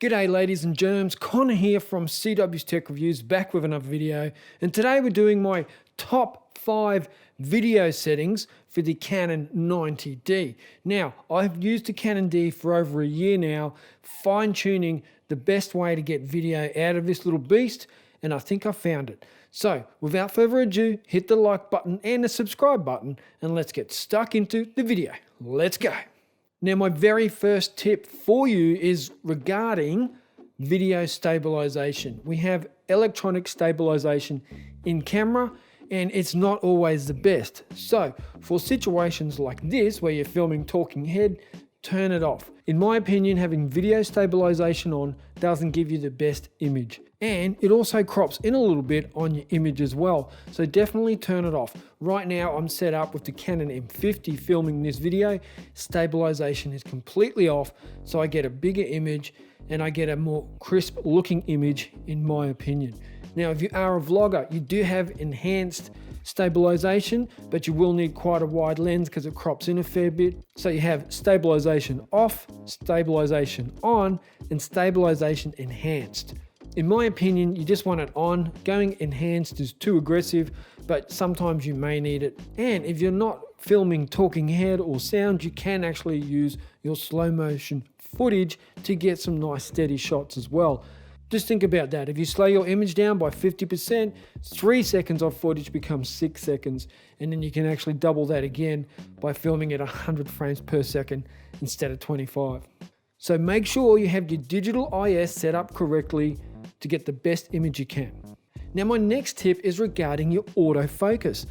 G'day ladies and germs, Connor here from CW's Tech Reviews, back with another video, and today we're doing my top 5 video settings for the Canon 90D. Now, I've used the Canon D for over a year now, fine-tuning the best way to get video out of this little beast, and I think I found it. So, without further ado, hit the like button and the subscribe button, and let's get stuck into the video. Let's go. Now, my very first tip for you is regarding video stabilization. We have electronic stabilization in camera, and it's not always the best. So for situations like this, where you're filming talking head, turn it off. In my opinion, having video stabilization on doesn't give you the best image. And it also crops in a little bit on your image as well. So definitely turn it off. Right now I'm set up with the Canon M50 filming this video. Stabilization is completely off, so I get a bigger image and I get a more crisp looking image in my opinion. Now, if you are a vlogger, you do have enhanced stabilization, but you will need quite a wide lens because it crops in a fair bit. So you have stabilization off, stabilization on, and stabilization enhanced. In my opinion, you just want it on. Going enhanced is too aggressive, but sometimes you may need it. And if you're not filming talking head or sound, you can actually use your slow motion footage to get some nice steady shots as well. Just think about that. If you slow your image down by 50%, 3 seconds of footage becomes 6 seconds. And then you can actually double that again by filming at 100 frames per second instead of 25. So make sure you have your digital IS set up correctly to get the best image you can. Now, my next tip is regarding your autofocus.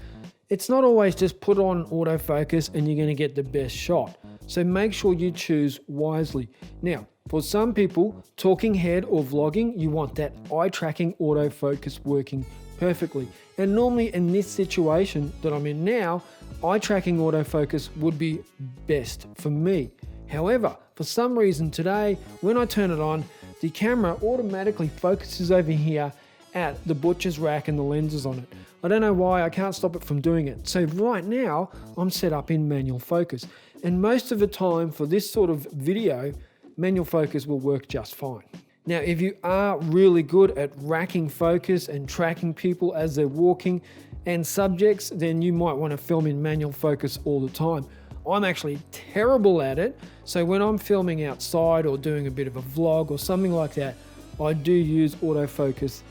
It's not always just put on autofocus and you're going to get the best shot. So make sure you choose wisely. Now, for some people, talking head or vlogging, you want that eye tracking autofocus working perfectly. And normally in this situation that I'm in now, eye tracking autofocus would be best for me. However, for some reason today, when I turn it on, the camera automatically focuses over here at the butcher's rack and the lenses on it. I don't know why, I can't stop it from doing it. So right now, I'm set up in manual focus. And most of the time for this sort of video, manual focus will work just fine. Now, if you are really good at racking focus and tracking people as they're walking and subjects, then you might want to film in manual focus all the time. I'm actually terrible at it, so when I'm filming outside or doing a bit of a vlog or something like that, I do use autofocus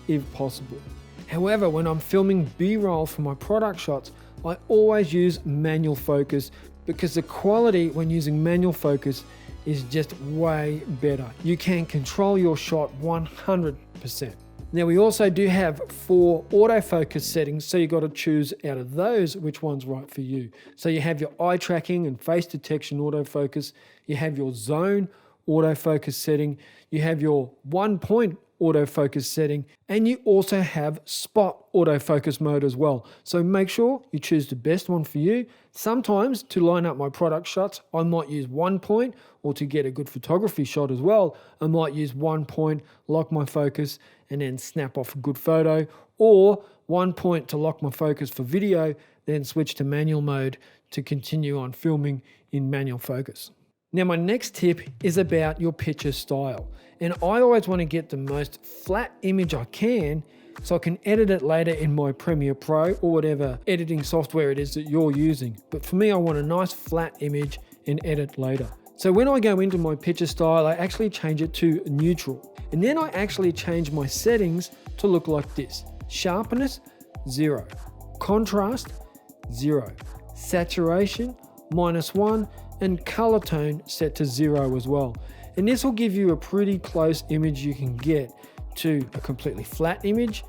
if possible. However, when I'm filming B-roll for my product shots, I always use manual focus because the quality when using manual focus is just way better. You can control your shot 100%. Now, we also do have 4 autofocus settings, so you got to choose out of those which one's right for you. So you have your eye tracking and face detection autofocus, you have your zone autofocus setting, you have your 1-point autofocus setting, and you also have spot autofocus mode as well. So make sure you choose the best one for you. Sometimes to line up my product shots, I might use 1 point, or to get a good photography shot as well, I might use 1 point, lock my focus, and then snap off a good photo, or 1 point to lock my focus for video, then switch to manual mode to continue on filming in manual focus. Now, my next tip is about your picture style. And I always want to get the most flat image I can so I can edit it later in my Premiere Pro or whatever editing software it is that you're using. But for me, I want a nice flat image and edit later. So when I go into my picture style, I actually change it to neutral. And then I actually change my settings to look like this. Sharpness, 0. Contrast, 0. Saturation, -1. And color tone set to 0 as well. And this will give you a pretty close image you can get to a completely flat image,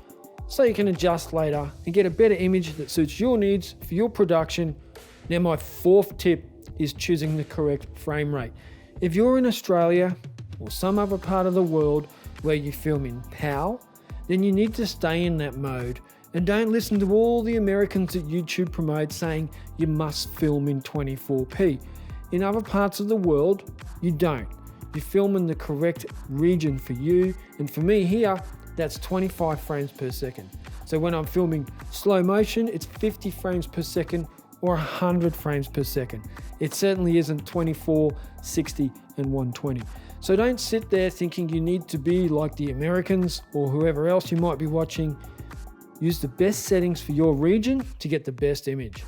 so you can adjust later and get a better image that suits your needs for your production. Now, my 4th tip is choosing the correct frame rate. If you're in Australia or some other part of the world where you film in PAL, then you need to stay in that mode. And don't listen to all the Americans that YouTube promotes saying you must film in 24p. In other parts of the world, you don't. You film in the correct region for you, and for me here, that's 25 frames per second. So when I'm filming slow motion, it's 50 frames per second or 100 frames per second. It certainly isn't 24, 60, and 120. So don't sit there thinking you need to be like the Americans or whoever else you might be watching. Use the best settings for your region to get the best image.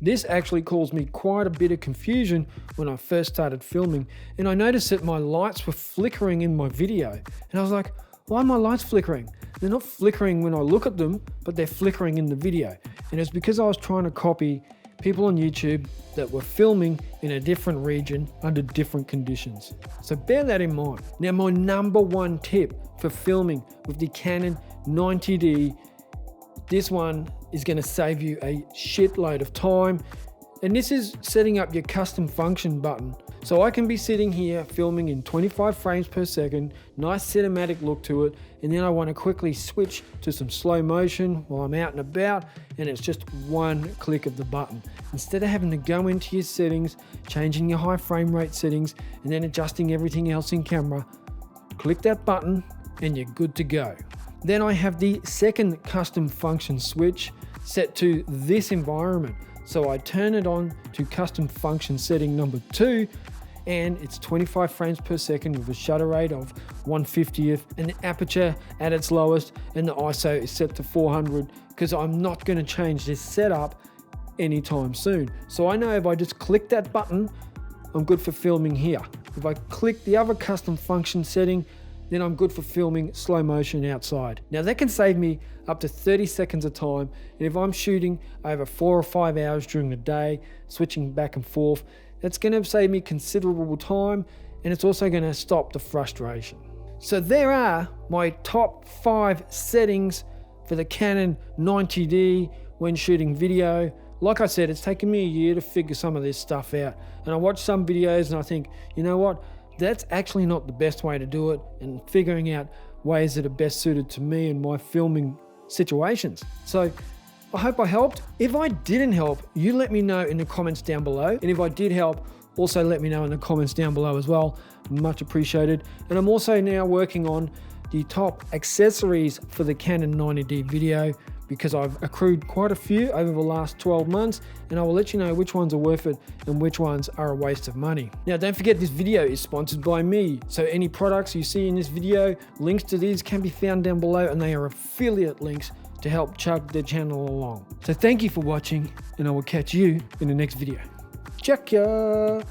This actually caused me quite a bit of confusion when I first started filming, and I noticed that my lights were flickering in my video. And I was like, why are my lights flickering? They're not flickering when I look at them, but they're flickering in the video. And it's because I was trying to copy people on YouTube that were filming in a different region under different conditions. So bear that in mind. Now, my number one tip for filming with the Canon 90D, this one is going to save you a shitload of time. And this is setting up your custom function button. So I can be sitting here filming in 25 frames per second, nice cinematic look to it, and then I want to quickly switch to some slow motion while I'm out and about, and it's just one click of the button. Instead of having to go into your settings, changing your high frame rate settings, and then adjusting everything else in camera, click that button and you're good to go. Then I have the second custom function switch set to this environment. So I turn it on to custom function setting number 2, and it's 25 frames per second with a shutter rate of 1/50th and the aperture at its lowest, and the ISO is set to 400 because I'm not going to change this setup anytime soon. So I know if I just click that button, I'm good for filming here. If I click the other custom function setting, then I'm good for filming slow motion outside. Now that can save me up to 30 seconds of time, and if I'm shooting over 4 or 5 hours during the day, switching back and forth, that's going to save me considerable time, and it's also going to stop the frustration. So there are my top 5 settings for the Canon 90D when shooting video. Like I said, it's taken me a year to figure some of this stuff out, and I watch some videos and I think, you know what? That's actually not the best way to do it, and figuring out ways that are best suited to me and my filming situations. So I hope I helped. If I didn't help, you let me know in the comments down below. And if I did help, also let me know in the comments down below as well. Much appreciated. And I'm also now working on the top accessories for the Canon 90D video, because I've accrued quite a few over the last 12 months, and I will let you know which ones are worth it and which ones are a waste of money. Now, don't forget this video is sponsored by me. So any products you see in this video, links to these can be found down below, and they are affiliate links to help chug the channel along. So thank you for watching, and I will catch you in the next video. Check ya!